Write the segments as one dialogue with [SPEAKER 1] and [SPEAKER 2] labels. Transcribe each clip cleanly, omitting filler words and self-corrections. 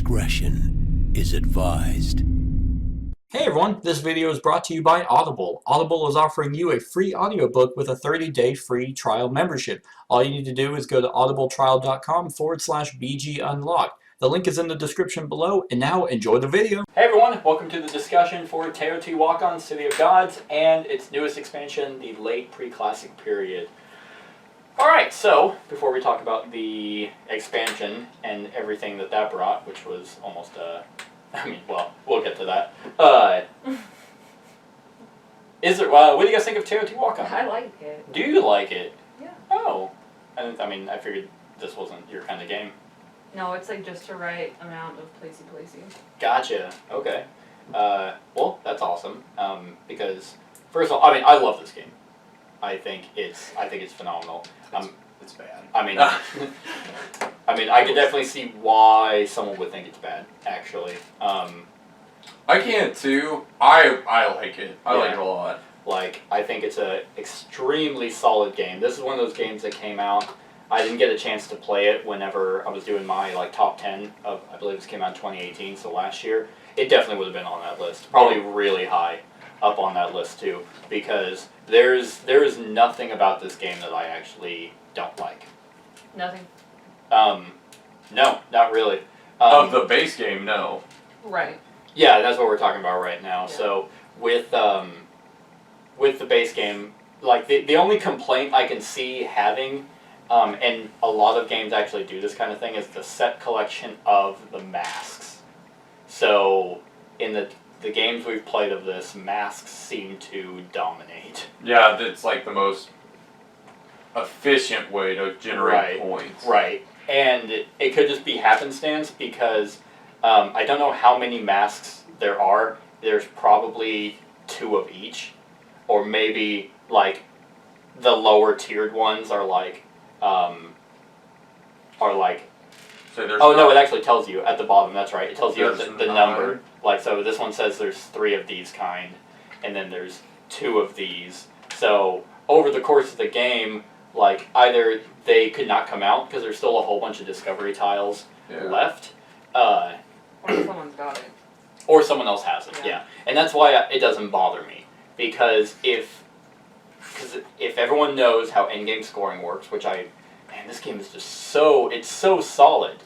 [SPEAKER 1] discretion is advised.
[SPEAKER 2] Hey everyone, this video is brought to you by Audible. Audible is offering you a free audiobook with a 30-day free trial membership. All you need to do is go to audibletrial.com/BGUnlocked. The link is in the description below, and now enjoy the video. Hey everyone, welcome to the discussion for Teotihuacan, City of Gods, and its newest expansion, the late Preclassic period. Alright, so, before we talk about the expansion and everything that brought, which was almost we'll get to that. What do you guys think of Teotihuacan?
[SPEAKER 3] I like it.
[SPEAKER 2] Do you like it?
[SPEAKER 3] Yeah.
[SPEAKER 2] Oh. I figured this wasn't your kind of game.
[SPEAKER 3] No, it's like just the right amount of placey.
[SPEAKER 2] Gotcha. Okay. Well, that's awesome. Because first of all, I love this game. I think it's phenomenal.
[SPEAKER 4] It's bad.
[SPEAKER 2] I could definitely see why someone would think it's bad, actually.
[SPEAKER 4] I can too. I like it. I like it a lot.
[SPEAKER 2] I think it's a extremely solid game. This is one of those games that came out. I didn't get a chance to play it whenever I was doing my top 10 of, I believe this came out in 2018, so last year. It definitely would have been on that list. Probably really high up on that list too, because there is nothing about this game that I actually don't like.
[SPEAKER 3] Nothing.
[SPEAKER 2] No, not really.
[SPEAKER 4] Of the base game, no.
[SPEAKER 3] Right.
[SPEAKER 2] Yeah, that's what we're talking about right now.
[SPEAKER 3] Yeah.
[SPEAKER 2] So with the base game, the only complaint I can see having, and a lot of games actually do this kind of thing, is the set collection of the masks. So in the games we've played of this, masks seem to dominate.
[SPEAKER 4] Yeah, that's the most efficient way to generate points.
[SPEAKER 2] Right. And it could just be happenstance because I don't know how many masks there are. There's probably 2 of each. Or maybe, the lower tiered ones are
[SPEAKER 4] So there's
[SPEAKER 2] no, it actually tells you at the bottom, that's right. It tells you the
[SPEAKER 4] 9.
[SPEAKER 2] number. So this one says there's 3 of these kind, and then there's 2 of these. So over the course of the game, either they could not come out because there's still a whole bunch of discovery tiles left.
[SPEAKER 3] Or someone's got it.
[SPEAKER 2] Or someone else has it, yeah. And that's why it doesn't bother me. Because if everyone knows how endgame scoring works, which this game is just so solid.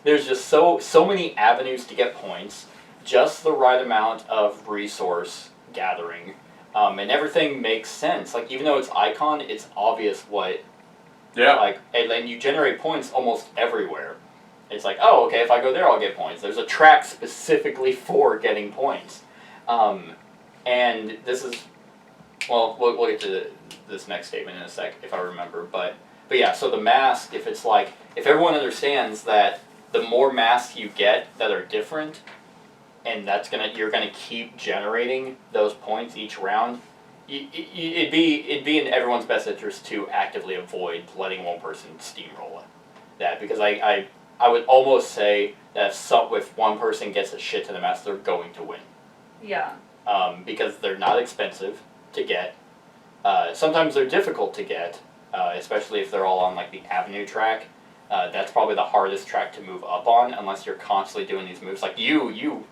[SPEAKER 2] There's just so many avenues to get points, just the right amount of resource gathering, and everything makes sense. Even though it's icon, it's obvious what.
[SPEAKER 4] Yeah.
[SPEAKER 2] And you generate points almost everywhere. It's oh, okay, if I go there, I'll get points. There's a track specifically for getting points, and this is. Well, we'll get to this next statement in a sec if I remember, but yeah. So the mask, if it's if everyone understands that the more masks you get that are different, and you're gonna keep generating those points each round. It'd be in everyone's best interest to actively avoid letting one person steamroll that, because I would almost say that if one person gets a shit ton of masks, they're going to win.
[SPEAKER 3] Yeah.
[SPEAKER 2] Because they're not expensive to get. Sometimes they're difficult to get, especially if they're all on the avenue track. That's probably the hardest track to move up on unless you're constantly doing these moves. You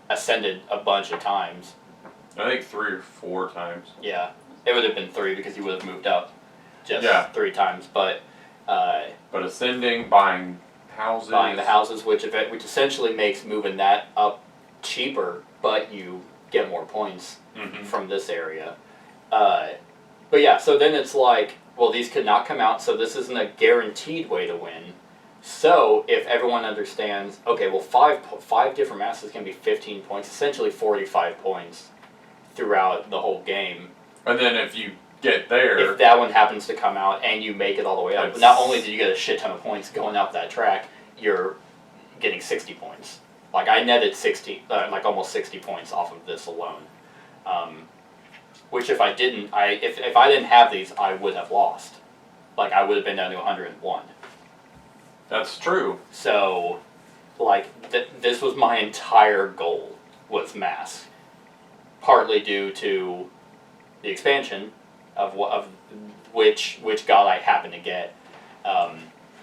[SPEAKER 2] ascended a bunch of times.
[SPEAKER 4] I think 3 or 4 times.
[SPEAKER 2] Yeah, it would have been 3 because you would have moved up just 3 times. But
[SPEAKER 4] ascending, buying the
[SPEAKER 2] houses, which essentially makes moving that up cheaper, but you get more points from this area. But yeah, so then it's these could not come out, so this isn't a guaranteed way to win. So if everyone understands, okay, well, 5 different masses can be 15 points, essentially 45 points throughout the whole game.
[SPEAKER 4] And then if you get there,
[SPEAKER 2] if that one happens to come out and you make it all the way up, not only did you get a shit ton of points going up that track, you're getting 60 points. I netted 60, almost 60 points off of this alone. Which if I didn't have these, I would have lost. I would have been down to 101.
[SPEAKER 4] That's true.
[SPEAKER 2] So, this was my entire goal, was mass. Partly due to the expansion of which god I happen to get.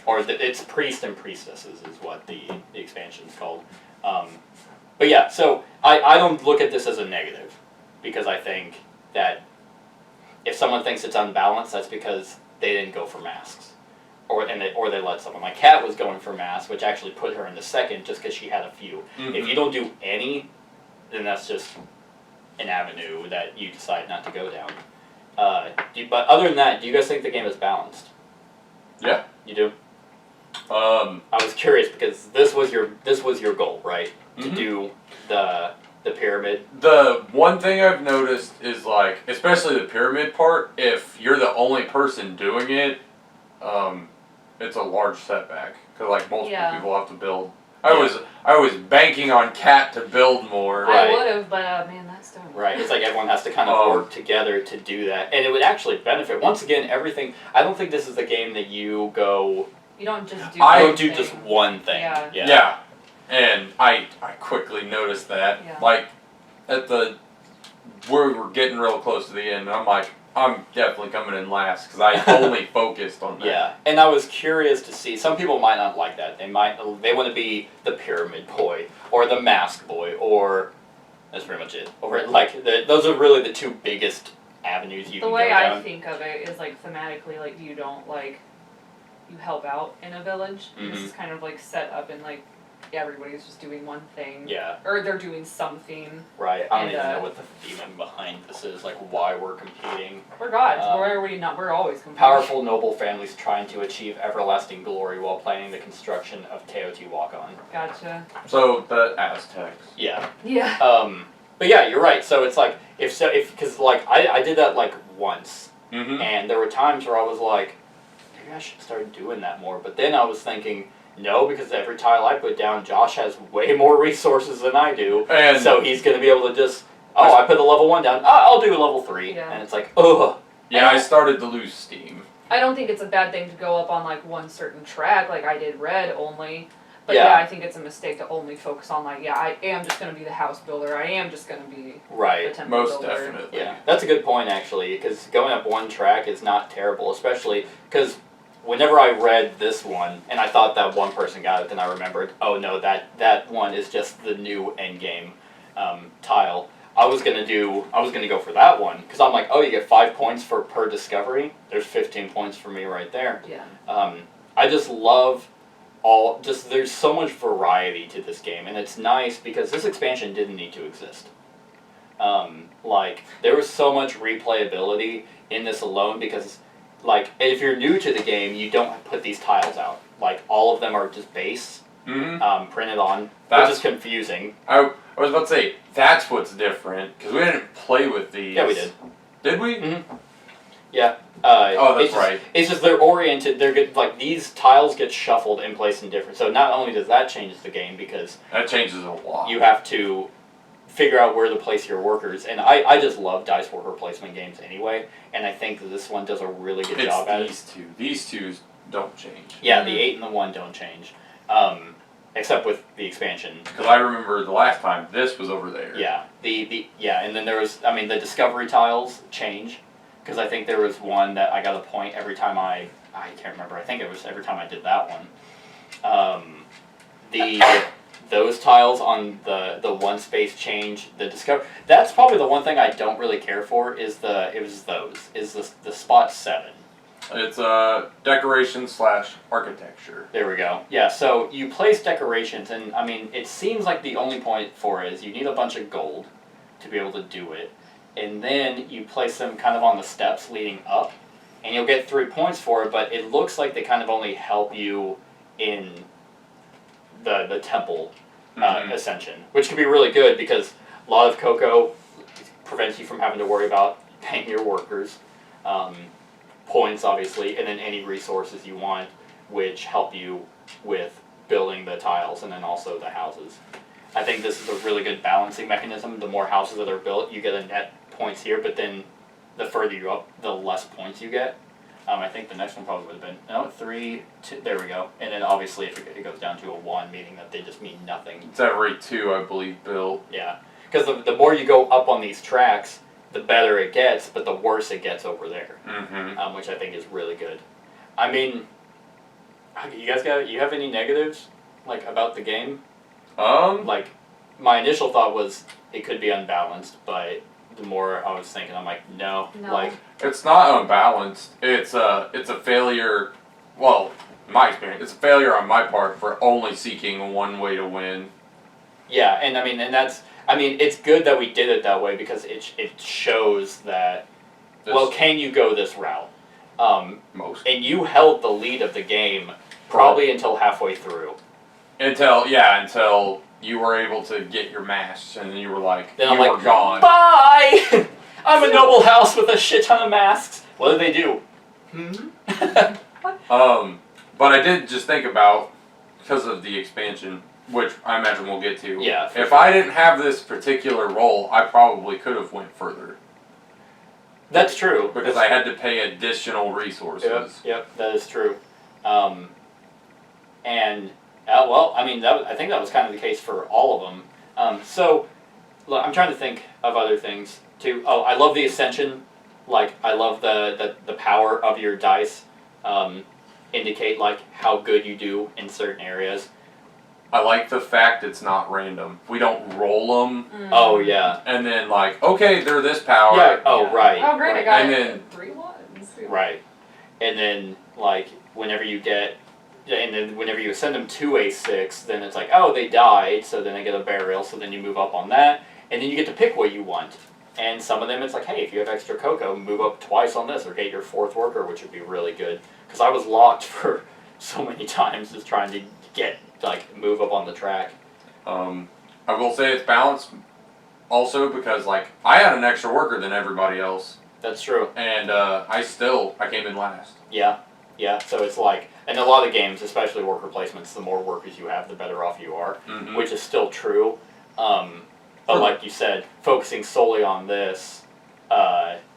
[SPEAKER 2] or it's priest and priestesses is what the expansion's called. But yeah, so I don't look at this as a negative, because I think that if someone thinks it's unbalanced, that's because they didn't go for masks, or they let someone. My cat was going for masks, which actually put her in the second just because she had a few.
[SPEAKER 4] Mm-hmm.
[SPEAKER 2] If you don't do any, then that's just an avenue that you decide not to go down. But other than that, do you guys think the game is balanced?
[SPEAKER 4] Yeah.
[SPEAKER 2] You do?
[SPEAKER 4] I
[SPEAKER 2] was curious because this was your goal, right? To
[SPEAKER 4] Mm-hmm.
[SPEAKER 2] do the pyramid.
[SPEAKER 4] The one thing I've noticed is, like, especially the pyramid part, if you're the only person doing it, it's a large setback. Because, like, multiple people have to build. I was banking on Cat to build more.
[SPEAKER 2] Right.
[SPEAKER 3] I would have, but man, that's dumb.
[SPEAKER 2] Right, it's like everyone has to kind of work together to do that. And it would actually benefit. Once again, everything, I don't think this is the game that you go...
[SPEAKER 3] You don't just do
[SPEAKER 2] You don't do just one thing.
[SPEAKER 3] Yeah.
[SPEAKER 4] And I quickly noticed that.
[SPEAKER 3] Yeah.
[SPEAKER 4] Like, we're getting real close to the end, and I'm like, I'm definitely coming in last, because I only focused on that.
[SPEAKER 2] Yeah, and I was curious to see, some people might not like that. They want to be the pyramid boy, or the mask boy, or, that's pretty much it. Or, like, those are really the two biggest avenues you can go down.
[SPEAKER 3] The way I think of it is, like, thematically, like, you don't, like, you help out in a village. And this is kind of, like, set up in, like, everybody's just doing one thing.
[SPEAKER 2] Yeah.
[SPEAKER 3] Or they're doing something.
[SPEAKER 2] Right. I don't even know what the theme behind this is, like why we're competing.
[SPEAKER 3] We're gods. Why are we not? We're always competing.
[SPEAKER 2] Powerful, noble families trying to achieve everlasting glory while planning the construction of Teotihuacan.
[SPEAKER 3] Gotcha.
[SPEAKER 4] So, the Aztecs.
[SPEAKER 2] Yeah.
[SPEAKER 3] Yeah.
[SPEAKER 2] But yeah, you're right. So it's like, because like, I did that like once.
[SPEAKER 4] Mm-hmm.
[SPEAKER 2] And there were times where I was like, maybe I should start doing that more. But then I was thinking, no, because every tile I put down, Josh has way more resources than I do.
[SPEAKER 4] And
[SPEAKER 2] so he's going to be able to just, I put the level 1 down, I'll do a level 3.
[SPEAKER 3] Yeah.
[SPEAKER 2] And it's like, ugh.
[SPEAKER 4] Yeah, I started to lose steam.
[SPEAKER 3] I don't think it's a bad thing to go up on, like, one certain track, like I did red only. But
[SPEAKER 2] Yeah.
[SPEAKER 3] I think it's a mistake to only focus on, like, I am just going to be the house builder. I am just going to be the temple
[SPEAKER 4] Most
[SPEAKER 3] builder.
[SPEAKER 4] definitely.
[SPEAKER 2] Yeah, that's a good point, actually, because going up one track is not terrible, especially because whenever I read this one, and I thought that one person got it, then I remembered, oh no, that one is just the new endgame tile. I was gonna go for that one, because I'm like, oh, you get 5 points per discovery. There's 15 points for me right there.
[SPEAKER 3] Yeah.
[SPEAKER 2] I just love there's so much variety to this game, and it's nice because this expansion didn't need to exist. Like, there was so much replayability in this alone, because like, if you're new to the game, you don't put these tiles out. Like, all of them are just base, printed on, which is confusing.
[SPEAKER 4] I was about to say, that's what's different, because we didn't play with these.
[SPEAKER 2] Yeah, we did.
[SPEAKER 4] Did we?
[SPEAKER 2] Mm-hmm. Yeah.
[SPEAKER 4] That's right.
[SPEAKER 2] It's just they're oriented, they're good, like, these tiles get shuffled and placed in different, so not only does that change the game, because
[SPEAKER 4] that changes a lot.
[SPEAKER 2] You have to figure out where to place your workers, and I just love dice worker placement games anyway, and I think that this one does a really good job at it.
[SPEAKER 4] These two don't change.
[SPEAKER 2] Yeah, the 8 and the 1 don't change, except with the expansion.
[SPEAKER 4] Because I remember the last time this was over there.
[SPEAKER 2] Yeah, and then there was, the discovery tiles change, because I think there was one that I got a point every time I can't remember, I think it was every time I did that one. Those tiles on the one space change, that's probably the one thing I don't really care for, is the spot 7.
[SPEAKER 4] It's decoration / architecture.
[SPEAKER 2] There we go. Yeah, so you place decorations, and it seems like the only point for it is you need a bunch of gold to be able to do it, and then you place them kind of on the steps leading up, and you'll get 3 points for it, but it looks like they kind of only help you in the temple ascension, which can be really good because a lot of cocoa prevents you from having to worry about paying your workers, points obviously, and then any resources you want, which help you with building the tiles and then also the houses. I think this is a really good balancing mechanism. The more houses that are built, you get a net points here, but then the further you up, the less points you get. I think the next one probably would have been 3, 2. There we go. And then obviously if it goes down to a 1, meaning that they just mean nothing.
[SPEAKER 4] It's every 2, I believe, built.
[SPEAKER 2] Yeah, because the more you go up on these tracks, the better it gets, but the worse it gets over there, which I think is really good. you have any negatives like about the game?
[SPEAKER 4] Um,
[SPEAKER 2] Like, my initial thought was it could be unbalanced, but the more I was thinking, I'm like, no.
[SPEAKER 3] No.
[SPEAKER 2] Like,
[SPEAKER 4] it's not unbalanced. It's a failure. Well, in my experience, it's a failure on my part for only seeking one way to win.
[SPEAKER 2] yeah, and it's good that we did it that way because it shows that, well, can you go this route?
[SPEAKER 4] Most.
[SPEAKER 2] And you held the lead of the game probably until halfway through.
[SPEAKER 4] Until you were able to get your masks, and then you were like,
[SPEAKER 2] Then
[SPEAKER 4] you
[SPEAKER 2] I'm like,
[SPEAKER 4] were gone.
[SPEAKER 2] bye! I'm a noble house with a shit ton of masks. What do they do?
[SPEAKER 4] But I did just think about, because of the expansion, which I imagine we'll get to.
[SPEAKER 2] Yeah.
[SPEAKER 4] If I didn't have this particular role, I probably could have went further.
[SPEAKER 2] That's true.
[SPEAKER 4] Because I had to pay additional resources.
[SPEAKER 2] Yep, that is true. I think that was kind of the case for all of them. So, look, I'm trying to think of other things too. Oh, I love the ascension. Like, I love the power of your dice. Indicate like how good you do in certain areas.
[SPEAKER 4] I like the fact it's not random. We don't roll them.
[SPEAKER 2] Oh yeah.
[SPEAKER 4] And then like, okay, they're this power.
[SPEAKER 2] Yeah. Oh right.
[SPEAKER 3] Oh great,
[SPEAKER 2] right.
[SPEAKER 3] I got
[SPEAKER 4] And
[SPEAKER 3] it.
[SPEAKER 4] then-
[SPEAKER 3] 3 ones.
[SPEAKER 2] Right. And then like whenever you ascend them to a 6, then it's like, oh, they died, so then they get a burial, so then you move up on that, and then you get to pick what you want. And some of them, it's like, hey, if you have extra cocoa, move up twice on this, or get your 4th worker, which would be really good. Because I was locked for so many times just trying to move up on the track.
[SPEAKER 4] I will say it's balanced also because like I had an extra worker than everybody else.
[SPEAKER 2] That's true.
[SPEAKER 4] And I came in last.
[SPEAKER 2] Yeah, so it's like, in a lot of games, especially worker placements, the more workers you have, the better off you are, which is still true. But like you said, focusing solely on this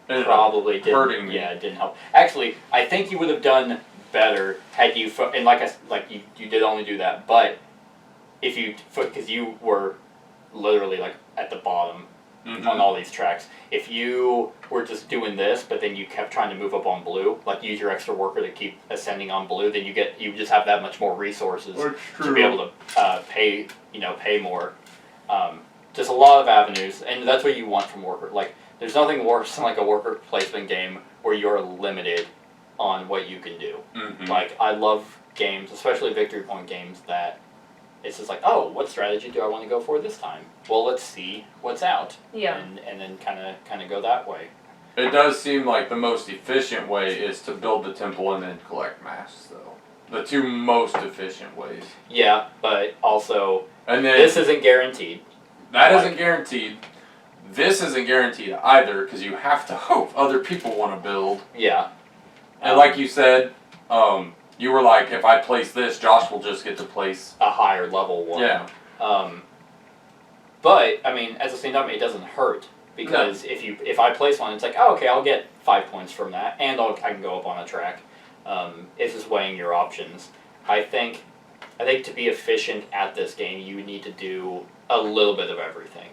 [SPEAKER 2] probably didn't.
[SPEAKER 4] Hurting me.
[SPEAKER 2] Yeah, it didn't help. Actually, I think you would have done better had you you did only do that, but if you because you were literally like at the bottom on all these tracks. If you were just doing this, but then you kept trying to move up on blue, like use your extra worker to keep ascending on blue, then you just have that much more resources to be able to pay more. Just a lot of avenues, and that's what you want from worker. Like, there's nothing worse than like a worker placement game where you're limited on what you can do. Like, I love games, especially victory point games, that it's just like, oh, what strategy do I want to go for this time? Well, let's see what's out.
[SPEAKER 3] Yeah.
[SPEAKER 2] And then kind of go that way.
[SPEAKER 4] It does seem like the most efficient way is to build the temple and then collect masks, though. The 2 most efficient ways.
[SPEAKER 2] Yeah, but also,
[SPEAKER 4] and then
[SPEAKER 2] this isn't guaranteed.
[SPEAKER 4] That isn't guaranteed. This isn't guaranteed either, because you have to hope other people want to build.
[SPEAKER 2] Yeah.
[SPEAKER 4] And like you said, you were like, if I place this, Josh will just get to place
[SPEAKER 2] a higher level one.
[SPEAKER 4] Yeah.
[SPEAKER 2] But I mean, at the same time, it doesn't hurt because if I place one, it's like, oh, okay, I'll get 5 points from that, and I can go up on a track. It's just weighing your options. I think to be efficient at this game, you need to do a little bit of everything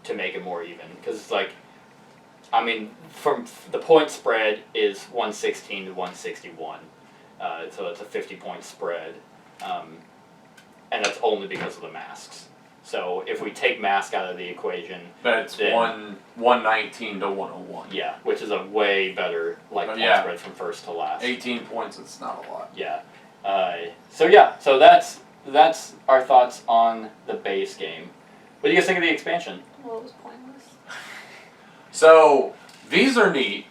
[SPEAKER 2] to make it more even. Because it's like, I mean, from the point spread is 116 to 161, so it's a 50-point spread, and that's only because of the masks. So if we take mask out of the equation,
[SPEAKER 4] that's
[SPEAKER 2] then,
[SPEAKER 4] 119 to 101.
[SPEAKER 2] Yeah, which is a way better point spread from first to last.
[SPEAKER 4] 18 points, it's not a lot.
[SPEAKER 2] Yeah. So that's our thoughts on the base game. What do you guys think of the expansion?
[SPEAKER 3] Well, it was pointless.
[SPEAKER 4] So these are neat.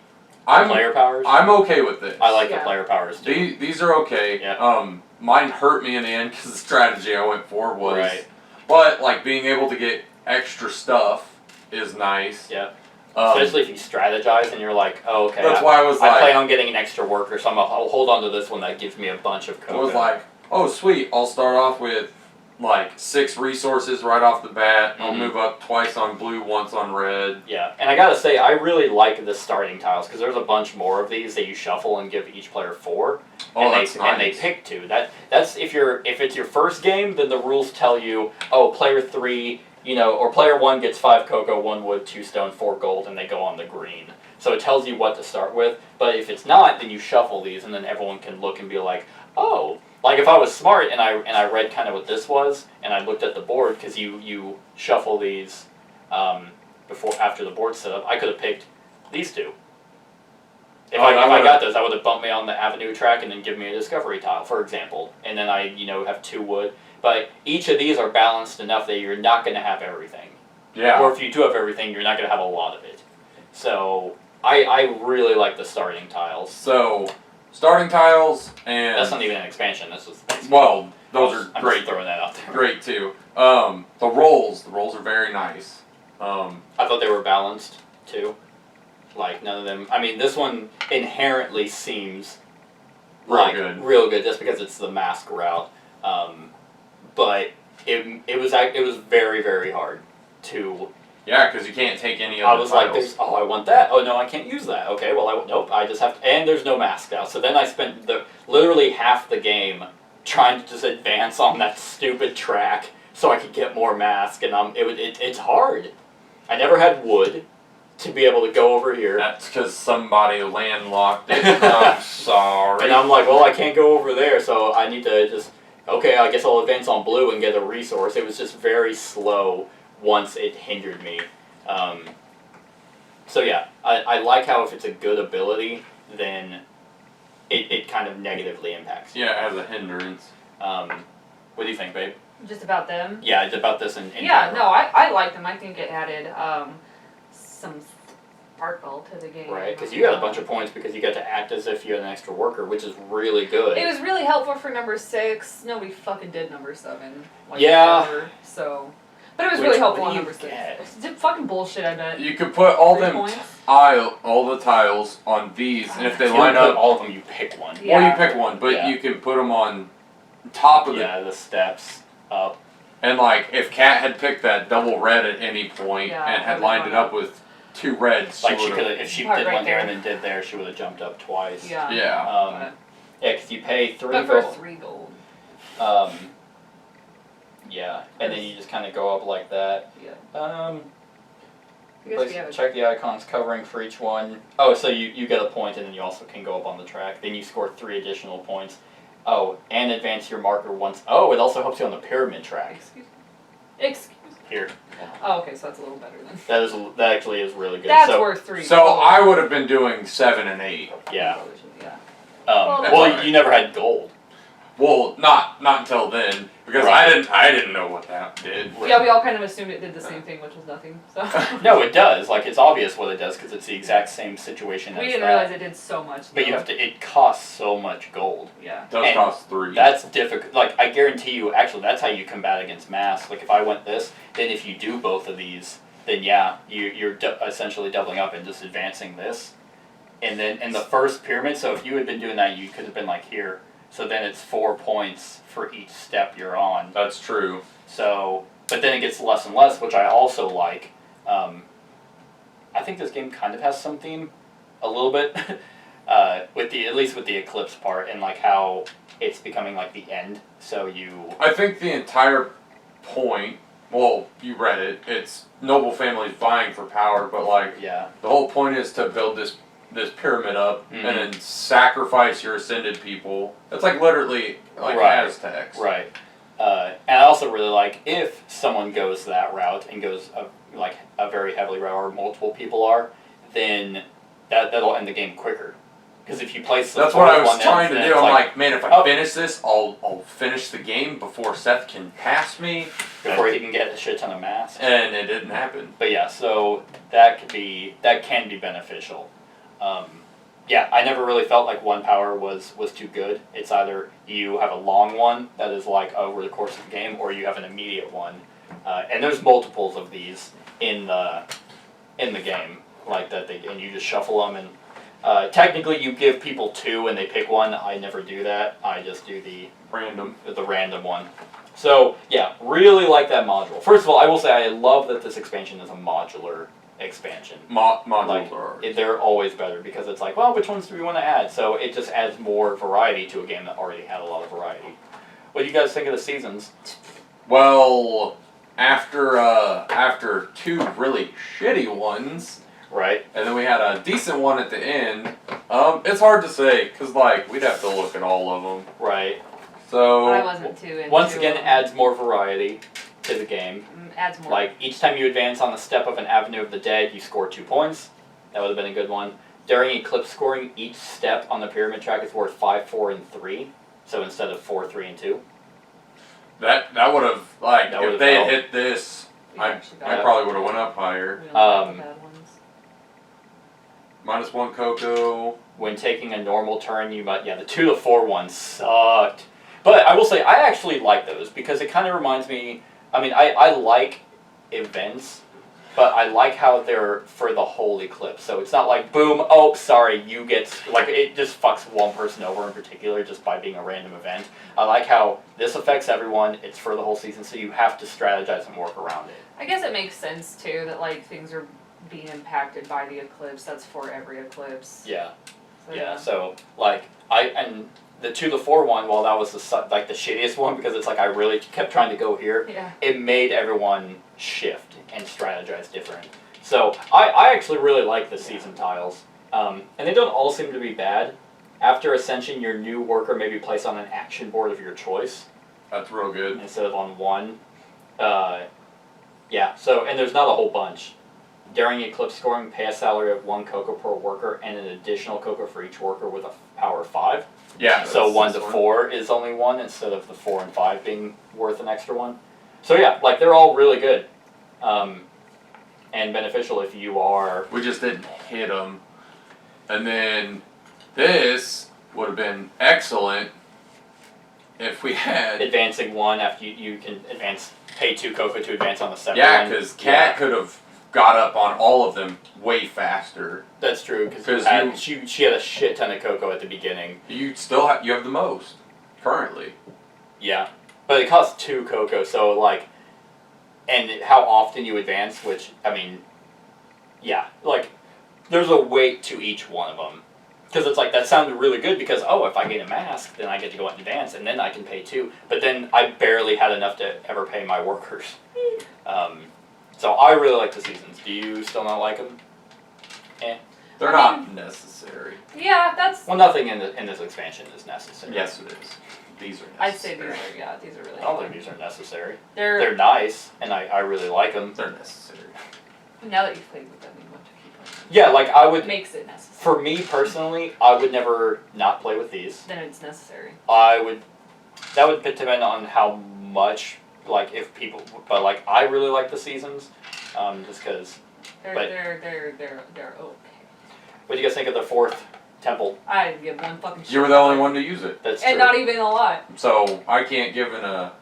[SPEAKER 2] Player powers?
[SPEAKER 4] I'm okay with this.
[SPEAKER 2] I like the player powers too.
[SPEAKER 4] These are okay.
[SPEAKER 2] Yeah.
[SPEAKER 4] Mine hurt me in the end because the strategy I went for was.
[SPEAKER 2] Right.
[SPEAKER 4] But like being able to get extra stuff is nice.
[SPEAKER 2] Yeah. Especially if you strategize and you're like, oh, okay.
[SPEAKER 4] That's why I was
[SPEAKER 2] I plan on getting an extra worker, so I'll hold on to this one that gives me a bunch of cocoa.
[SPEAKER 4] I was like, oh sweet, I'll start off with like 6 resources right off the bat. I'll move up twice on blue, once on red.
[SPEAKER 2] Yeah, and I gotta say, I really like the starting tiles because there's a bunch more of these that you shuffle and give each player 4.
[SPEAKER 4] Oh,
[SPEAKER 2] and
[SPEAKER 4] that's
[SPEAKER 2] they
[SPEAKER 4] nice.
[SPEAKER 2] And they pick 2. That's if it's your first game, then the rules tell you, oh, player 3 or player 1 gets 5 cocoa, 1 wood, 2 stone, 4 gold, and they go on the green. So it tells you what to start with, but if it's not, then you shuffle these, and then everyone can look and be like, oh, like if I was smart and I read kind of what this was, and I looked at the board, because you shuffle these after the board's set up, I could have picked these 2. If I got those, I would have bumped me on the avenue track and then give me a discovery tile, for example, and then I have 2 wood. But each of these are balanced enough that you're not going to have everything.
[SPEAKER 4] Yeah.
[SPEAKER 2] Or if you do have everything, you're not going to have a lot of it. So I really like the starting tiles.
[SPEAKER 4] So starting tiles and
[SPEAKER 2] that's not even an expansion. This was
[SPEAKER 4] well, those are
[SPEAKER 2] I'm
[SPEAKER 4] great.
[SPEAKER 2] Just throwing that out there.
[SPEAKER 4] Great too. The rolls are very nice.
[SPEAKER 2] I thought they were balanced too. Like none of them. I mean, this one inherently seems real good just because it's the mask route. But it was very, very hard to.
[SPEAKER 4] Yeah, because you can't take any other
[SPEAKER 2] I was
[SPEAKER 4] tiles.
[SPEAKER 2] like, I want that. Oh no, I can't use that. Okay, well nope. I just have to, and there's no mask now. So then I spent literally half the game trying to just advance on that stupid track so I could get more mask, and it's hard. I never had wood to be able to go over here.
[SPEAKER 4] That's because somebody landlocked it. I'm sorry.
[SPEAKER 2] And I'm like, well, I can't go over there, so I need to just. Okay, I guess I'll advance on blue and get a resource. It was just very slow once it hindered me. So yeah, I like how if it's a good ability, then it kind of negatively impacts you.
[SPEAKER 4] Yeah, it has a hindrance.
[SPEAKER 2] What do you think, babe?
[SPEAKER 3] Just about them?
[SPEAKER 2] Yeah, it's about this in
[SPEAKER 3] yeah,
[SPEAKER 2] general.
[SPEAKER 3] no, I like them. I think it added some sparkle to the game.
[SPEAKER 2] Right, because you got a bunch of points because you got to act as if you had an extra worker, which is really good.
[SPEAKER 3] It was really helpful for number 6. Nobody fucking did number 7. Like
[SPEAKER 2] Yeah.
[SPEAKER 3] Ever, so. But it was really helpful
[SPEAKER 2] what
[SPEAKER 3] on
[SPEAKER 2] do
[SPEAKER 3] number
[SPEAKER 2] you
[SPEAKER 3] 6.
[SPEAKER 2] get?
[SPEAKER 3] It's fucking bullshit, I bet.
[SPEAKER 4] You could put all
[SPEAKER 3] 3
[SPEAKER 4] them
[SPEAKER 3] points?
[SPEAKER 4] all the tiles on these, and if they
[SPEAKER 2] If you
[SPEAKER 4] line
[SPEAKER 2] don't put
[SPEAKER 4] up,
[SPEAKER 2] all of them, you pick one.
[SPEAKER 3] Yeah.
[SPEAKER 4] or you pick one, but
[SPEAKER 2] Yeah.
[SPEAKER 4] you can put them on top of
[SPEAKER 2] The steps up.
[SPEAKER 4] And like, if Kat had picked that double red at any point
[SPEAKER 3] Yeah,
[SPEAKER 4] and had
[SPEAKER 3] I
[SPEAKER 4] lined
[SPEAKER 3] would
[SPEAKER 4] it up with 2 reds,
[SPEAKER 2] Like she
[SPEAKER 4] would've-
[SPEAKER 2] could have, if she
[SPEAKER 3] Part
[SPEAKER 2] did
[SPEAKER 3] right
[SPEAKER 2] one here and
[SPEAKER 3] there.
[SPEAKER 2] then did there, she would have jumped up twice.
[SPEAKER 3] Yeah.
[SPEAKER 4] Yeah.
[SPEAKER 2] Yeah, because you pay 3
[SPEAKER 3] But for
[SPEAKER 2] gold.
[SPEAKER 3] 3 gold.
[SPEAKER 2] Yeah, and then you just kind of go up like that.
[SPEAKER 3] Yeah.
[SPEAKER 2] Um,
[SPEAKER 3] I guess
[SPEAKER 2] Place,
[SPEAKER 3] we have
[SPEAKER 2] check the icons covering for each one. Oh, so you get a point, and then you also can go up on the track. Then you score 3 additional points. Oh, and advance your marker once. Oh, it also helps you on the pyramid track.
[SPEAKER 3] Excuse me.
[SPEAKER 2] Here,
[SPEAKER 3] Oh, okay, so that's a little better then.
[SPEAKER 2] that actually is really good.
[SPEAKER 3] That's
[SPEAKER 2] so,
[SPEAKER 3] worth 3
[SPEAKER 4] So
[SPEAKER 3] gold.
[SPEAKER 4] I would have been doing 7 and 8.
[SPEAKER 2] Yeah.
[SPEAKER 3] Yeah.
[SPEAKER 2] Well,
[SPEAKER 3] that's
[SPEAKER 4] alright.
[SPEAKER 2] you never had gold.
[SPEAKER 4] Well, not until then, because
[SPEAKER 2] Right.
[SPEAKER 4] I didn't know what that did.
[SPEAKER 3] Yeah, we all kind of assumed it did the same thing, which was nothing. So.
[SPEAKER 2] No, it does. Like it's obvious what it does because it's the exact same situation
[SPEAKER 3] We
[SPEAKER 2] as
[SPEAKER 3] didn't
[SPEAKER 2] that.
[SPEAKER 3] realize it did so much.
[SPEAKER 2] But you
[SPEAKER 3] though.
[SPEAKER 2] have to. It costs so much gold.
[SPEAKER 3] Yeah.
[SPEAKER 4] It does
[SPEAKER 2] And
[SPEAKER 4] cost 3.
[SPEAKER 2] That's difficult. Like I guarantee you, actually, that's how you combat against mass. Like if I went this, then if you do both of these, then yeah, you're essentially doubling up and just advancing this. And then in the first pyramid, so if you had been doing that, you could have been like here. So then it's 4 points for each step you're on.
[SPEAKER 4] That's true.
[SPEAKER 2] So, but then it gets less and less, which I also like. I think this game kind of has some theme, a little bit, at least with the eclipse part and like how it's becoming like the end. So you.
[SPEAKER 4] I think the entire point, well, you read it, it's noble families vying for power, but like,
[SPEAKER 2] Yeah.
[SPEAKER 4] the whole point is to build this pyramid up
[SPEAKER 2] Mhm.
[SPEAKER 4] and then sacrifice your ascended people. It's like literally like
[SPEAKER 2] Right.
[SPEAKER 4] Aztecs.
[SPEAKER 2] Right. And I also really like if someone goes that route and goes a very heavily route or multiple people are, then that'll end the game quicker. Because if you place the
[SPEAKER 4] That's what I
[SPEAKER 2] fourth
[SPEAKER 4] was
[SPEAKER 2] one,
[SPEAKER 4] trying to
[SPEAKER 2] then
[SPEAKER 4] do.
[SPEAKER 2] it's
[SPEAKER 4] I'm like, man, if I
[SPEAKER 2] oh.
[SPEAKER 4] finish this, I'll finish the game before Seth can pass me.
[SPEAKER 2] before he can get a shit ton of mass.
[SPEAKER 4] And it didn't happen.
[SPEAKER 2] But yeah, so that can be beneficial. Yeah, I never really felt like one power was too good. It's either you have a long one that is like over the course of the game, or you have an immediate one. And there's multiples of these in the game like that. And you just shuffle them. And technically, you give people 2 and they pick one. I never do that. I just do the random one. So yeah, really like that module. First of all, I will say I love that this expansion is a modular expansion.
[SPEAKER 4] Modules are.
[SPEAKER 2] They're always better because it's like, well, which ones do we want to add? So it just adds more variety to a game that already had a lot of variety. What do you guys think of the seasons?
[SPEAKER 4] Well, after two really shitty ones,
[SPEAKER 2] Right.
[SPEAKER 4] and then we had a decent one at the end. It's hard to say because like we'd have to look at all of them.
[SPEAKER 2] Right.
[SPEAKER 4] So
[SPEAKER 3] I wasn't too into
[SPEAKER 2] once again, it adds more variety to the game.
[SPEAKER 3] adds more.
[SPEAKER 2] Like each time you advance on the step of an Avenue of the Dead, you score 2 points. That would have been a good one. During eclipse scoring, each step on the pyramid track is worth 5, 4, and 3. So instead of 4, 3, and 2.
[SPEAKER 4] that would have like
[SPEAKER 2] That
[SPEAKER 4] if
[SPEAKER 2] would've
[SPEAKER 4] they had
[SPEAKER 2] helped.
[SPEAKER 4] hit this,
[SPEAKER 3] We
[SPEAKER 4] I
[SPEAKER 3] actually got
[SPEAKER 4] I
[SPEAKER 3] it.
[SPEAKER 4] probably would have went up higher.
[SPEAKER 3] We don't have the bad ones.
[SPEAKER 4] -1 cocoa.
[SPEAKER 2] When taking a normal turn, you might... Yeah, the 2 to 4 ones sucked. But I will say, I actually like those because it kind of reminds me... I mean, I like events, but I like how they're for the whole eclipse. So it's not like, boom, oh, sorry, you get... Like, it just fucks one person over in particular just by being a random event. I like how this affects everyone, it's for the whole season, so you have to strategize and work around it.
[SPEAKER 3] I guess it makes sense too that like things are being impacted by the eclipse. That's for every eclipse.
[SPEAKER 2] Yeah.
[SPEAKER 3] So,
[SPEAKER 2] Yeah, so, like, and the 2 to 4 one, while that was the shittiest one, because it's like I really kept trying to go here,
[SPEAKER 3] Yeah.
[SPEAKER 2] it made everyone shift and strategize different. So, I actually really like the season tiles. And they don't all seem to be bad. After Ascension, your new worker may be placed on an action board of your choice,
[SPEAKER 4] That's real good.
[SPEAKER 2] instead of on one. Yeah, so, and there's not a whole bunch. During eclipse scoring, pay a salary of 1 cocoa per worker and an additional cocoa for each worker with a power of 5.
[SPEAKER 4] Yeah.
[SPEAKER 2] So
[SPEAKER 4] that's
[SPEAKER 2] 1 to
[SPEAKER 4] this one.
[SPEAKER 2] 4 is only 1 instead of the 4 and 5 being worth an extra 1. So yeah, like they're all really good. And beneficial if you are...
[SPEAKER 4] We just didn't hit them. And then this would have been excellent if we had...
[SPEAKER 2] advancing 1 after you can advance, pay 2 cocoa to advance on the 7th
[SPEAKER 4] Yeah,
[SPEAKER 2] one.
[SPEAKER 4] because Kat could have got up on all of them way faster.
[SPEAKER 2] That's true, because she had a shit ton of cocoa at the beginning.
[SPEAKER 4] You still have the most currently.
[SPEAKER 2] Yeah, but it costs 2 cocoa, so like, and how often you advance, which, I mean, yeah, like, there's a weight to each one of them. Because it's like, that sounded really good because, oh, if I get a mask, then I get to go out and advance, and then I can pay 2. But then I barely had enough to ever pay my workers. So I really like the seasons. Do you still not like them?
[SPEAKER 4] They're
[SPEAKER 3] I
[SPEAKER 4] not necessary.
[SPEAKER 3] Yeah, that's.
[SPEAKER 2] Well, nothing in this expansion is necessary.
[SPEAKER 4] Yes, it is. These are
[SPEAKER 3] I'd say
[SPEAKER 4] necessary.
[SPEAKER 3] these are really.
[SPEAKER 2] I don't think these are necessary.
[SPEAKER 3] They're
[SPEAKER 2] They're nice, and I really like them.
[SPEAKER 4] They're necessary.
[SPEAKER 3] now that you've played with them, you want to keep playing.
[SPEAKER 2] Yeah, like I would.
[SPEAKER 3] It makes it necessary.
[SPEAKER 2] For me personally, I would never not play with these.
[SPEAKER 3] Then it's necessary.
[SPEAKER 2] I would. That would depend on how much, like, if people. But like, I really like the seasons, just because.
[SPEAKER 3] They're
[SPEAKER 2] But-
[SPEAKER 3] they're okay.
[SPEAKER 2] What do you guys think of the 4th temple?
[SPEAKER 3] I didn't give one fucking shit.
[SPEAKER 4] You were the only one to use it,
[SPEAKER 2] That's true.
[SPEAKER 3] And not even a lot.
[SPEAKER 4] so I can't give a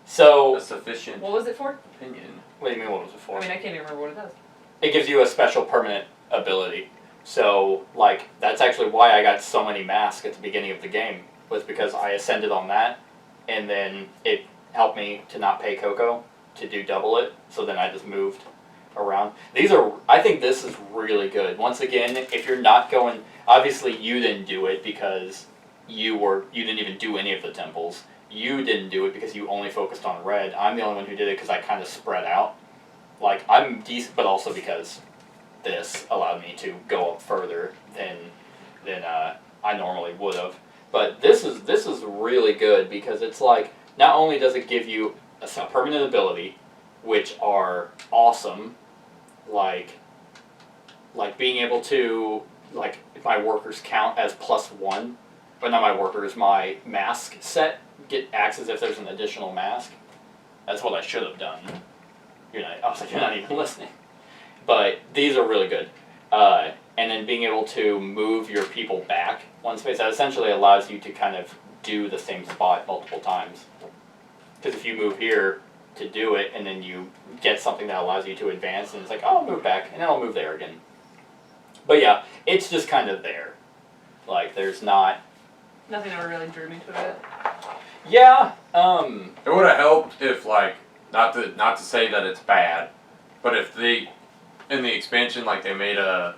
[SPEAKER 2] So,
[SPEAKER 4] sufficient
[SPEAKER 3] What was it for?
[SPEAKER 4] opinion.
[SPEAKER 2] what do you mean? What was it for?
[SPEAKER 3] I mean, I can't even remember what it does.
[SPEAKER 2] It gives you a special permanent ability. So, like, that's actually why I got so many masks at the beginning of the game, was because I ascended on that, and then it helped me to not pay cocoa to do double it, so then I just moved around. I think this is really good. Once again, if you're not going, obviously you didn't do it because you didn't even do any of the temples. You didn't do it because you only focused on red. I'm the only one who did it because I kind of spread out. Like, I'm decent, but also because this allowed me to go up further than I normally would have. But this is really good because it's like, not only does it give you a permanent ability, which are awesome, like being able to, like, if my workers count as +1, but not my workers, my mask set acts as if there's an additional mask. That's what I should have done. I was like, you're not even listening. But these are really good. And then being able to move your people back one space, that essentially allows you to kind of do the same spot multiple times. Because if you move here to do it, and then you get something that allows you to advance, and it's like, oh, I'll move back, and then I'll move there again. But yeah, it's just kind of there. Like, there's not...
[SPEAKER 3] Nothing ever really drew me to it.
[SPEAKER 2] Yeah,
[SPEAKER 4] It would have helped if, like, not to say that it's bad, but if in the expansion, like, they made a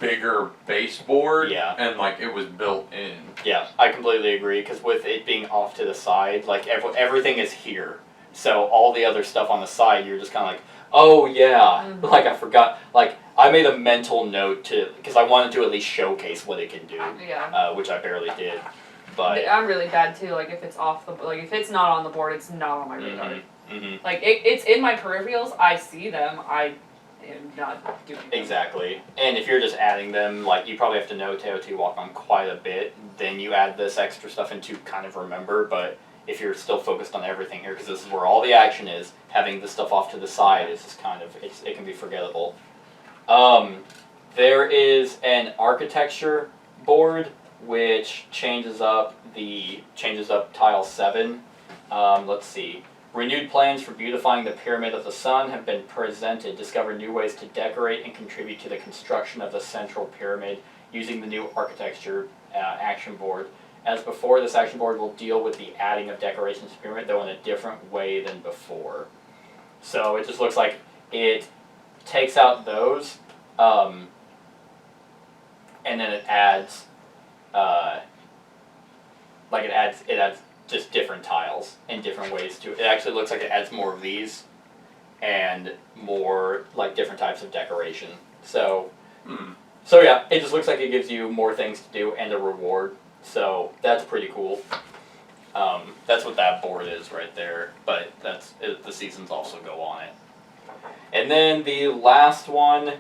[SPEAKER 4] bigger baseboard,
[SPEAKER 2] Yeah.
[SPEAKER 4] and, like, it was built in.
[SPEAKER 2] yeah, I completely agree, because with it being off to the side, like, everything is here. So all the other stuff on the side, you're just kind of like, oh yeah,
[SPEAKER 3] Mhm.
[SPEAKER 2] like I forgot. Like I made a mental note because I wanted to at least showcase what it can do,
[SPEAKER 3] Yeah.
[SPEAKER 2] which I barely did. But
[SPEAKER 3] I'm really bad too. Like if it's off the like if it's not on the board, it's not on my radar.
[SPEAKER 2] mhm.
[SPEAKER 3] Like it's in my peripherals. I see them. I am not doing them.
[SPEAKER 2] Exactly. And if you're just adding them, like you probably have to know Teotihuacan quite a bit. Then you add this extra stuff in to kind of remember. But if you're still focused on everything here, because this is where all the action is, having the stuff off to the side is just kind of it can be forgettable. There is an architecture board which changes up tile 7. Let's see. Renewed plans for beautifying the Pyramid of the Sun have been presented. Discover new ways to decorate and contribute to the construction of the central pyramid using the new architecture action board. As before, this action board will deal with the adding of decorations to the pyramid, though in a different way than before. So it just looks like it takes out those, and then it adds, it adds just different tiles and different ways to. It actually looks like it adds more of these, and more like different types of decoration. So, so yeah, it just looks like it gives you more things to do and a reward. So that's pretty cool. That's what that board is right there. But the seasons also go on it. And then the last one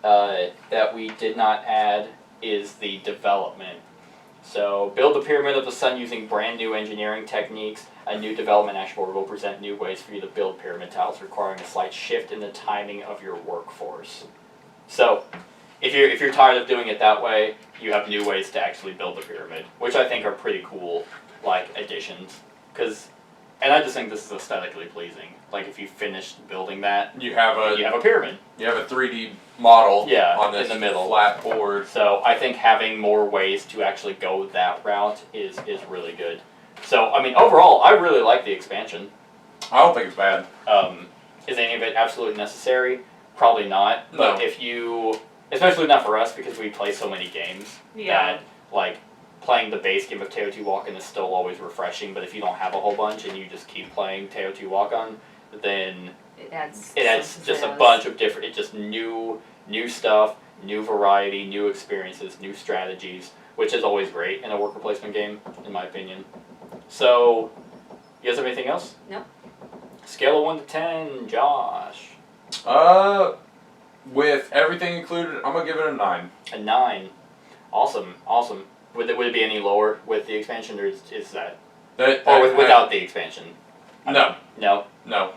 [SPEAKER 2] that we did not add is the development. So build the Pyramid of the Sun using brand new engineering techniques. A new development action board will present new ways for you to build pyramid tiles, requiring a slight shift in the timing of your workforce. So if you're tired of doing it that way, you have new ways to actually build the pyramid, which I think are pretty cool, like additions. And I just think this is aesthetically pleasing. Like if you finish building that,
[SPEAKER 4] you have a
[SPEAKER 2] pyramid.
[SPEAKER 4] You have a 3D model on this
[SPEAKER 2] in the middle
[SPEAKER 4] flat board.
[SPEAKER 2] So I think having more ways to actually go that route is really good. So I mean, overall, I really like the expansion.
[SPEAKER 4] I don't think it's bad.
[SPEAKER 2] Is any of it absolutely necessary? Probably not.
[SPEAKER 4] No.
[SPEAKER 2] But if you, especially not for us, because we play so many games that like playing the base game of Teotihuacan is still always refreshing. But if you don't have a whole bunch and you just keep playing Teotihuacan, then
[SPEAKER 3] it adds
[SPEAKER 2] just a bunch of different, just new stuff, new variety, new experiences, new strategies, which is always great in a worker placement game, in my opinion. So, you guys have anything else?
[SPEAKER 3] No.
[SPEAKER 2] Scale of 1 to 10, Josh.
[SPEAKER 4] With everything included, I'm gonna give it a 9.
[SPEAKER 2] A 9. Awesome. Would it be any lower with the expansion, or is that? Without the expansion?
[SPEAKER 4] No.
[SPEAKER 2] No?
[SPEAKER 4] No.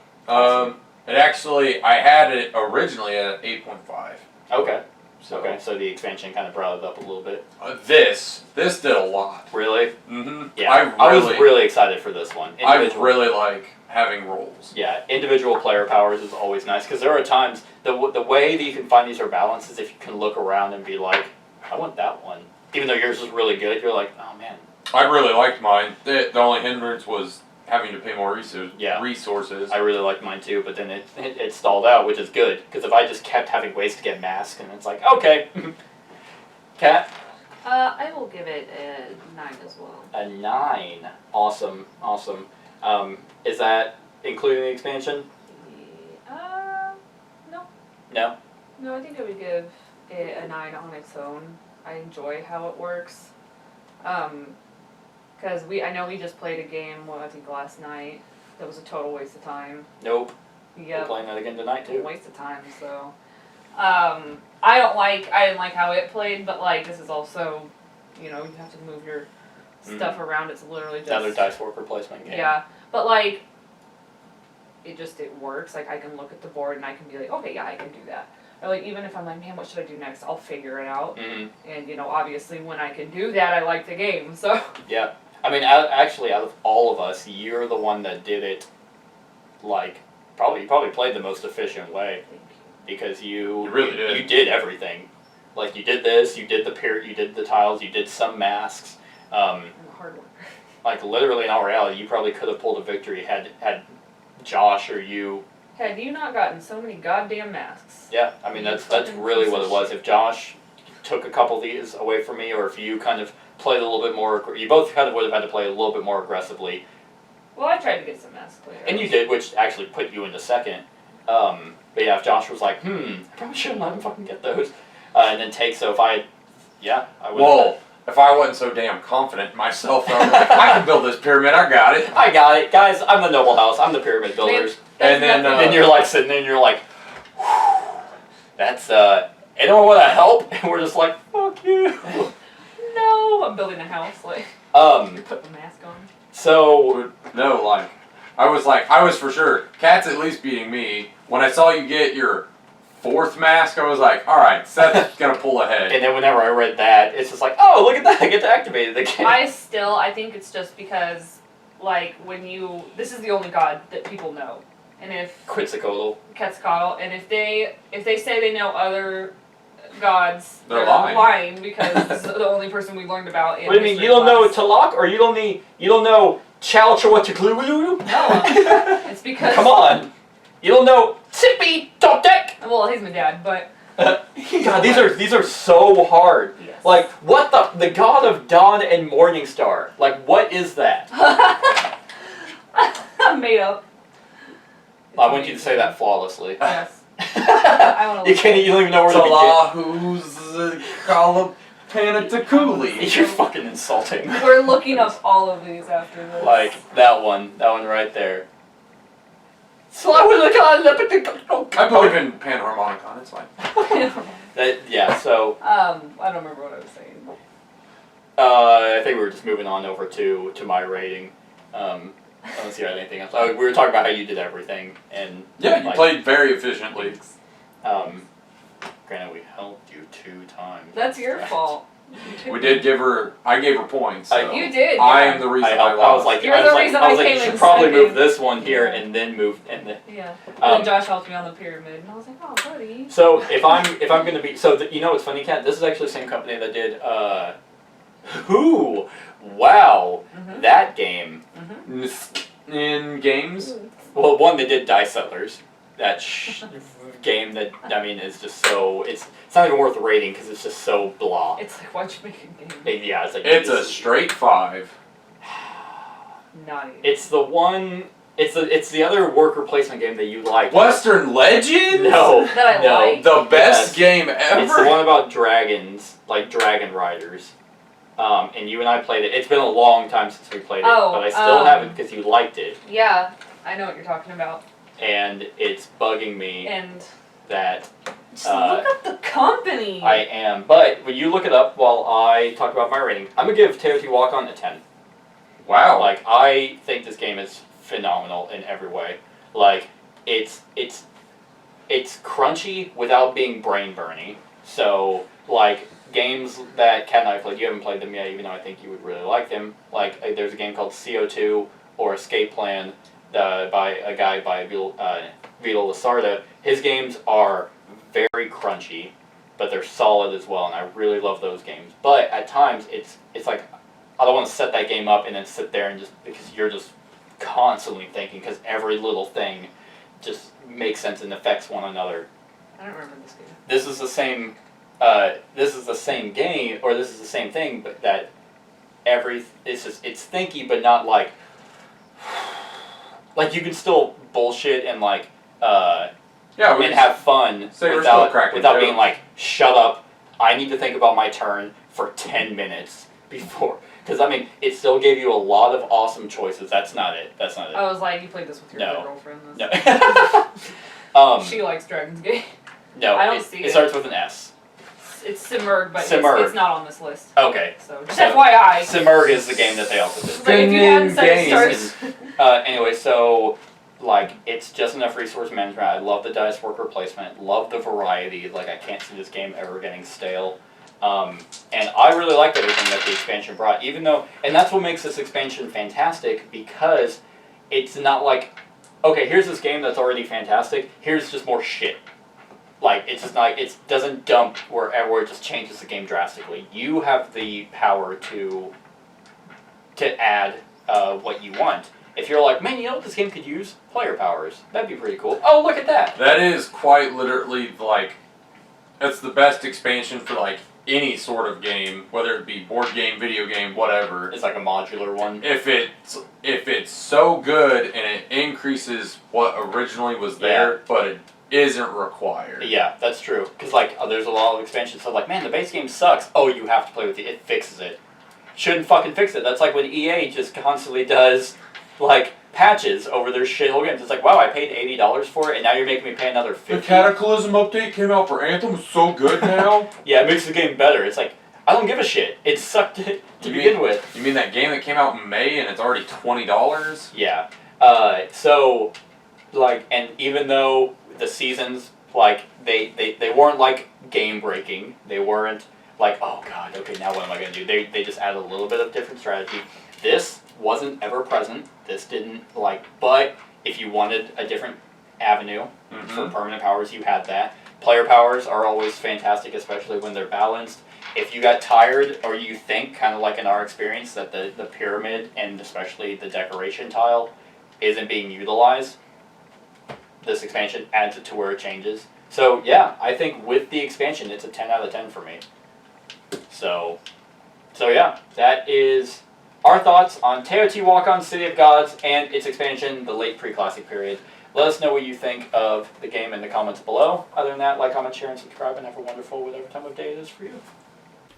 [SPEAKER 4] It actually, I had it originally at 8.5.
[SPEAKER 2] Okay.
[SPEAKER 4] So,
[SPEAKER 2] So the expansion kind of brought it up a little bit.
[SPEAKER 4] This did a lot.
[SPEAKER 2] Really?
[SPEAKER 4] Mm-hmm.
[SPEAKER 2] Yeah. I was really excited for this one.
[SPEAKER 4] I really like having roles.
[SPEAKER 2] Yeah, individual player powers is always nice, because there are times, the way that you can find these are balanced is if you can look around and be like, I want that one. Even though yours is really good, you're like, oh man.
[SPEAKER 4] I really liked mine. The only hindrance was having to pay more resources.
[SPEAKER 2] I really liked mine too, but then it stalled out, which is good, because if I just kept having ways to get masks, and it's like, okay. Kat?
[SPEAKER 3] I will give it a 9 as well.
[SPEAKER 2] A 9. Awesome. Is that including the expansion?
[SPEAKER 3] No.
[SPEAKER 2] No?
[SPEAKER 3] No, I think I would give it a 9 on its own. I enjoy how it works. Because I know we just played a game, I think last night, that was a total waste of time.
[SPEAKER 2] Nope.
[SPEAKER 3] Yep.
[SPEAKER 2] We're playing that again tonight too.
[SPEAKER 3] Waste of time, so. I didn't like how it played, but like, this is also, you have to move your stuff around. It's literally just
[SPEAKER 2] another dice worker placement game.
[SPEAKER 3] Yeah, but like, it works. Like, I can look at the board and I can be like, okay, yeah, I can do that. Or like, even if I'm like, man, what should I do next? I'll figure it out.
[SPEAKER 2] Mm-hmm.
[SPEAKER 3] And obviously, when I can do that, I like the game. So.
[SPEAKER 2] Yeah, I mean, actually, out of all of us, you're the one that did it. Like, you probably played the most efficient way.
[SPEAKER 3] Thank you.
[SPEAKER 2] Because
[SPEAKER 4] you really did.
[SPEAKER 2] You did everything. Like, you did this, you did you did the tiles, you did some masks.
[SPEAKER 3] I'm a hard worker.
[SPEAKER 2] Like, literally, in all reality, you probably could have pulled a victory had Josh or you.
[SPEAKER 3] Had you not gotten so many goddamn masks?
[SPEAKER 2] Yeah, I mean, that's really what it was. If Josh took a couple of these away from me, or if you kind of played a little bit more, you both kind of would have had to play a little bit more aggressively,
[SPEAKER 3] Well, I tried to get some mass clear.
[SPEAKER 2] And you did, which actually put you into second. But yeah, if Josh was like, I probably shouldn't let him fucking get those. And then take, so if I would.
[SPEAKER 4] Well, if I wasn't so damn confident in myself, I was like, I can build this pyramid, I got it.
[SPEAKER 2] I got it. Guys, I'm the Noble House, I'm the Pyramid Builders.
[SPEAKER 4] And then,
[SPEAKER 2] then you're like sitting there and you're like, that's, anyone want to help? And we're just like, fuck you.
[SPEAKER 3] No, I'm building a house, like, you put the mask on.
[SPEAKER 2] So.
[SPEAKER 4] No, like, I was for sure, Kat's at least beating me. When I saw you get your 4th mask, I was like, alright, Seth's gonna pull ahead.
[SPEAKER 2] And then whenever I read that, it's just like, oh, look at that, I get to activate it again.
[SPEAKER 3] I think it's just because, like, this is the only god that people know. And if Quetzalcoatl, and if they say they know other gods,
[SPEAKER 4] they're lying
[SPEAKER 3] because this is the only person we learned about in
[SPEAKER 2] What do you mean, you don't know Talak, or you don't know Chalchawachaclulu?
[SPEAKER 3] No, it's because...
[SPEAKER 2] Come on! You don't know Tippy Top Deck!
[SPEAKER 3] Well, he's my dad, but...
[SPEAKER 2] God, these are so hard.
[SPEAKER 3] Yes.
[SPEAKER 2] Like, what the god of dawn and morning star? Like, what is that?
[SPEAKER 3] I'm made up.
[SPEAKER 2] I want you to say that flawlessly.
[SPEAKER 3] Yes. I want to.
[SPEAKER 2] You don't even know where
[SPEAKER 4] Talahu's Kalapanataculi.
[SPEAKER 2] You're fucking insulting.
[SPEAKER 3] We're looking up all of these after this.
[SPEAKER 2] Like that one right there. I
[SPEAKER 4] I believe in Panharmonicon, it's fine.
[SPEAKER 2] Yeah, so.
[SPEAKER 3] I don't remember what I was saying.
[SPEAKER 2] I think we were just moving on over to my rating. Unless you had anything else. We were talking about how you did everything, and
[SPEAKER 4] yeah, you played very efficiently.
[SPEAKER 2] Granted, we helped you 2 times.
[SPEAKER 3] That's your fault.
[SPEAKER 4] We did give her. I gave her points. So
[SPEAKER 3] you did.
[SPEAKER 4] I
[SPEAKER 3] Yeah.
[SPEAKER 4] am the reason I
[SPEAKER 2] I
[SPEAKER 4] lost.
[SPEAKER 2] was like,
[SPEAKER 3] You're the reason I came
[SPEAKER 2] you should
[SPEAKER 3] in
[SPEAKER 2] probably
[SPEAKER 3] second.
[SPEAKER 2] move this one here and then move and then.
[SPEAKER 3] Yeah. And then Josh helped me on the pyramid, and I was like, oh, buddy.
[SPEAKER 2] So if I'm gonna be you know what's funny, Kat? This is actually the same company that did wow, that game.
[SPEAKER 4] In games.
[SPEAKER 2] Well, one they did Die Settlers. That game that is just so it's not even worth rating because it's just so blah.
[SPEAKER 3] It's like, why'd you make a game?
[SPEAKER 2] Yeah, it's like
[SPEAKER 4] It's a straight 5.
[SPEAKER 3] Not even.
[SPEAKER 2] It's the one. It's the other worker placement game that you like.
[SPEAKER 4] Western Legends?
[SPEAKER 2] No.
[SPEAKER 3] That I like?
[SPEAKER 4] The best game ever?
[SPEAKER 2] It's the one about dragons, like dragon riders. And you and I played it. It's been a long time since we played it, but I still haven't because you liked it.
[SPEAKER 3] Yeah, I know what you're talking about.
[SPEAKER 2] And it's bugging me
[SPEAKER 3] And
[SPEAKER 2] that.
[SPEAKER 3] just look up the company.
[SPEAKER 2] I am, but when you look it up while I talk about my rating, I'm gonna give Teotihuacan a 10.
[SPEAKER 4] Wow.
[SPEAKER 2] Like, I think this game is phenomenal in every way. Like, it's crunchy without being brain burny. So, like, games that Kat and I played, you haven't played them yet, even though I think you would really like them. Like, there's a game called CO2 or Escape Plan by a guy by Vito Lasarda. His games are very crunchy, but they're solid as well, and I really love those games. But at times, it's like, I don't want to set that game up and then sit there and just, because you're just constantly thinking, because every little thing just makes sense and affects one another.
[SPEAKER 3] I don't remember this game.
[SPEAKER 2] This is the same game, or this is the same thing, but that it's thinky, but not like you can still bullshit and and have fun without being like, shut up, I need to think about my turn for 10 minutes before. Because, it still gave you a lot of awesome choices. That's not it.
[SPEAKER 3] I was like, you played this with your girlfriend.
[SPEAKER 2] No.
[SPEAKER 3] She likes Dragon's Gate.
[SPEAKER 2] No,
[SPEAKER 3] I don't see it.
[SPEAKER 2] It starts with an S.
[SPEAKER 3] It's Simurgh, but
[SPEAKER 2] Simurgh.
[SPEAKER 3] It's not on this list.
[SPEAKER 2] Okay.
[SPEAKER 3] So, just FYI.
[SPEAKER 2] Simurgh is the game that they also did.
[SPEAKER 3] Like, if you hadn't said it starts...
[SPEAKER 2] Anyway, so, it's just enough resource management. I love the dice worker placement. Love the variety. I can't see this game ever getting stale. And I really liked everything that the expansion brought, even though, and that's what makes this expansion fantastic, because it's not like, okay, here's this game that's already fantastic, here's just more shit. It's just not, it doesn't dump wherever, it just changes the game drastically. You have the power to add what you want. If you're like, man, you know what this game could use? Player powers. That'd be pretty cool. Oh, look at that.
[SPEAKER 4] That is quite literally, it's the best expansion for, any sort of game, whether it be board game, video game, whatever.
[SPEAKER 2] It's like a modular one.
[SPEAKER 4] If it's so good and it increases what originally was there, but it isn't required.
[SPEAKER 2] Yeah, that's true. Because like there's a lot of expansions. So like, man, the base game sucks. Oh, you have to play with it. It fixes it. Shouldn't fucking fix it. That's like when EA just constantly does like patches over their shithole games. It's like, wow, I paid $80 for it, and now you're making me pay another $50.
[SPEAKER 4] The Cataclysm update came out for Anthem. It's so good now.
[SPEAKER 2] Yeah, it makes the game better. It's like, I don't give a shit. It sucked to begin with.
[SPEAKER 4] You mean that game that came out in May and it's already $20?
[SPEAKER 2] Yeah. So, like, and even though the seasons, like, they weren't like game breaking. They weren't like, oh god, okay, now what am I gonna do? They just added a little bit of different strategy. This wasn't ever present. This didn't, like, but if you wanted a different avenue for permanent powers, you had that. Player powers are always fantastic, especially when they're balanced. If you got tired, or you think, kind of like in our experience, that the pyramid, and especially the decoration tile, isn't being utilized, this expansion adds it to where it changes. So yeah, I think with the expansion, it's a 10 out of 10 for me. So yeah, that is our thoughts on Teotihuacan, City of Gods, and its expansion, the late Preclassic period. Let us know what you think of the game in the comments below. Other than that, like, comment, share, and subscribe, and have a wonderful whatever time of day it is for you.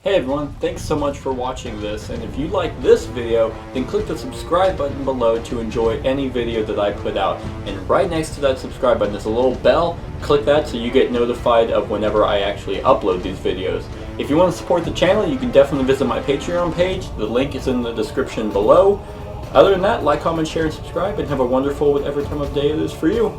[SPEAKER 2] Hey everyone, thanks so much for watching this, and if you like this video, then click the subscribe button below to enjoy any video that I put out. And right next to that subscribe button is a little bell. Click that so you get notified of whenever I actually upload these videos. If you want to support the channel, you can definitely visit my Patreon page. The link is in the description below. Other than that, like, comment, share, and subscribe, and have a wonderful whatever time of day it is for you.